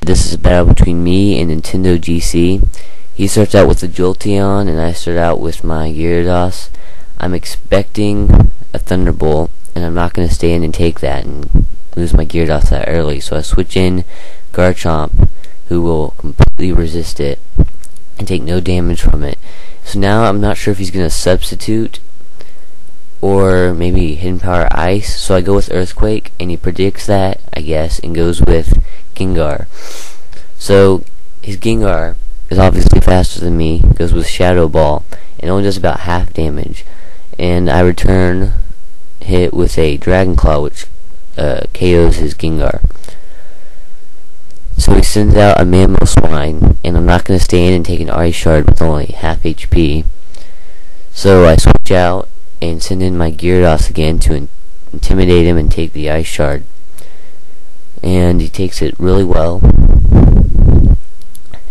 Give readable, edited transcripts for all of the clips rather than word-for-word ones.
This is a battle between me and Nin10doGC. He starts out with the Jolteon, and I start out with my Gyarados. I'm expecting a Thunderbolt, and I'm not going to stay in and take that and lose my Gyarados that early. So I switch in Garchomp, who will completely resist it and take no damage from it. So now I'm not sure if he's going to substitute or maybe Hidden Power Ice. So I go with Earthquake, and he predicts that, I guess, and goes with Gengar. So his Gengar is obviously faster than me, goes with Shadow Ball, and only does about half damage. And I return hit with a Dragon Claw, which KOs his Gengar. So he sends out a Mamoswine, and I'm not going to stay in and take an Ice Shard with only half HP. So I switch out and send in my Gyarados again to intimidate him and take the Ice Shard. And he takes it really well.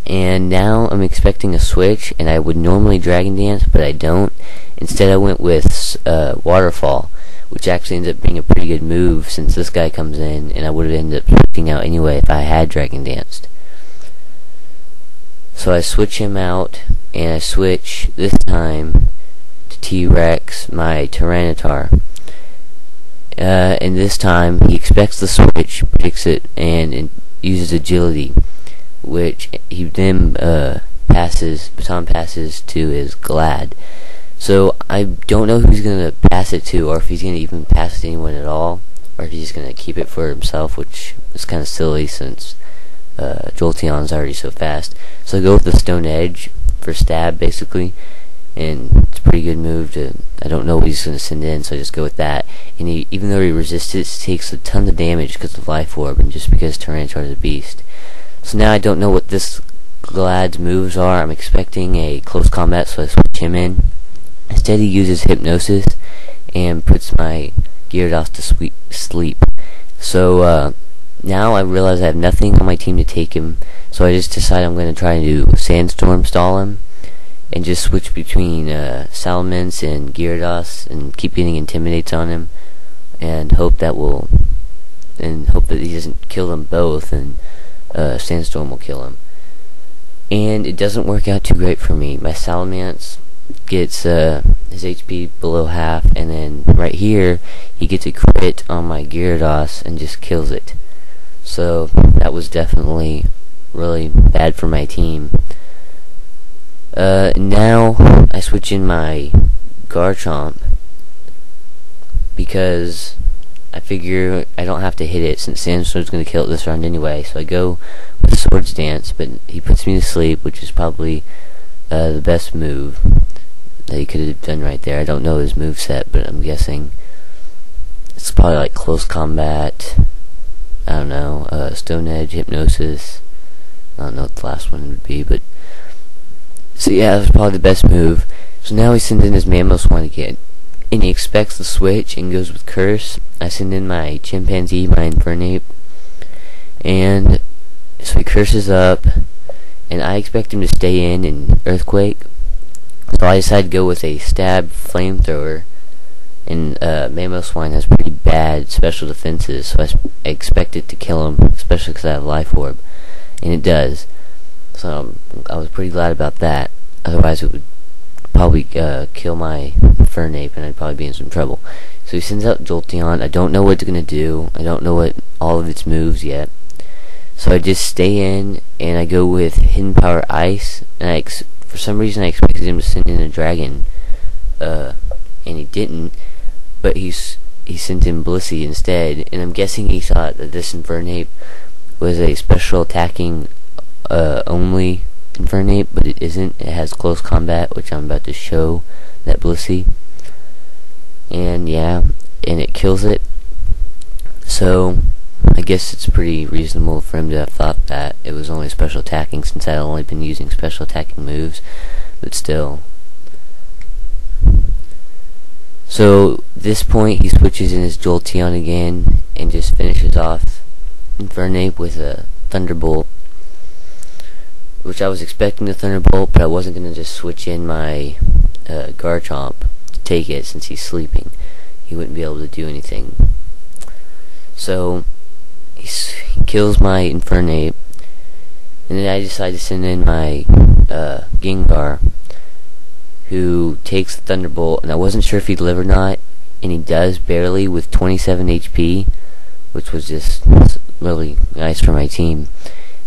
And now I'm expecting a switch, and I would normally Dragon Dance, but I don't. Instead I went with Waterfall, which actually ends up being a pretty good move since this guy comes in, and I would have ended up switching out anyway if I had Dragon Danced. So I switch him out, and I switch this time to T-Rex, my Tyranitar. And this time he expects the switch, predicts it, and uses Agility, which he then baton passes to his Glad. So I don't know who he's going to pass it to, or if he's going to even pass it to anyone at all, or if he's just going to keep it for himself, which is kind of silly since Jolteon's already so fast. So I go with the Stone Edge for stab, basically, and it's a pretty good move. I don't know what he's going to send in, so I just go with that. And even though he resists it, he takes a ton of damage because of Life Orb, and just because Tyranitar is a beast. So now I don't know what this Glad's moves are. I'm expecting a close combat, so I switch him in. Instead he uses Hypnosis and puts my Gyarados to sleep. So now I realize I have nothing on my team to take him, so I just decide I'm going to try to do Sandstorm stall him and just switch between Salamence and Gyarados and keep getting Intimidates on him, and hope that he doesn't kill them both, and Sandstorm will kill him. And it doesn't work out too great for me. My Salamence gets his HP below half, and then right here he gets a crit on my Gyarados and just kills it. So that was definitely really bad for my team. Now I switch in my Garchomp because I figure I don't have to hit it since Sandstorm's going to kill it this round anyway. So I go with Swords Dance, but he puts me to sleep, which is probably the best move that he could have done right there. I don't know his moveset, but I'm guessing it's probably like Close Combat, I don't know, Stone Edge, Hypnosis, I don't know what the last one would be, but so yeah, that's probably the best move. So now he sends in his Mamoswine again, and he expects the switch and goes with Curse. I send in my Chimpanzee, my Infernape, and so he curses up, and I expect him to stay in and Earthquake. So I decide to go with a Stab Flamethrower, and Mamoswine has pretty bad special defenses, so I expect it to kill him, especially because I have Life Orb, and it does. So I was pretty glad about that. Otherwise it would probably kill my Infernape, and I'd probably be in some trouble. So he sends out Jolteon. I don't know what it's going to do. I don't know what all of its moves yet. So I just stay in, and I go with Hidden Power Ice, and for some reason I expected him to send in a Dragon, and he didn't, but he sent in Blissey instead, and I'm guessing he thought that this Infernape was a special attacking only Infernape, but it isn't. It has Close Combat, which I'm about to show that Blissey, and yeah, and it kills it. So I guess it's pretty reasonable for him to have thought that it was only special attacking, since I'd only been using special attacking moves, but still. So this point he switches in his Jolteon again and just finishes off Infernape with a Thunderbolt, which I was expecting the Thunderbolt, but I wasn't going to just switch in my Garchomp to take it since he's sleeping. He wouldn't be able to do anything. So he kills my Infernape, And then I decided to send in my Gengar, who takes the Thunderbolt, and I wasn't sure if he'd live or not, and he does barely with 27 HP, which was just really nice for my team.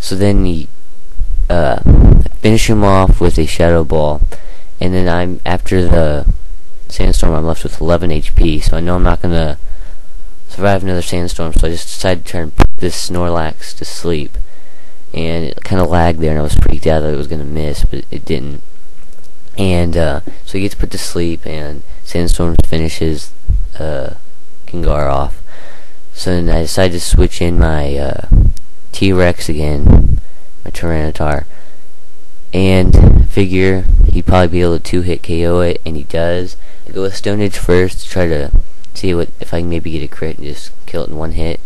So then I finish him off with a Shadow Ball, and then after the Sandstorm, I'm left with 11 HP, so I know I'm not gonna survive another Sandstorm, so I just decided to try and put this Snorlax to sleep. And it kind of lagged there, and I was freaked out that it was gonna miss, but it didn't. And so he gets put to sleep, and Sandstorm finishes Gengar off. So then I decided to switch in my T-Rex again, my Tyranitar, and figure he'd probably be able to 2-hit KO it, and he does. I go with Stone Edge first to try to see if I can maybe get a crit and just kill it in one hit.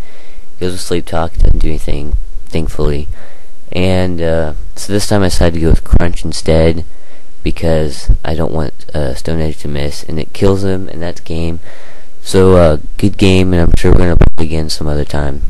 He goes with Sleep Talk, doesn't do anything, thankfully. And so this time I decided to go with Crunch instead, because I don't want Stone Edge to miss, and it kills him, and that's game. So good game, and I'm sure we're gonna play again some other time.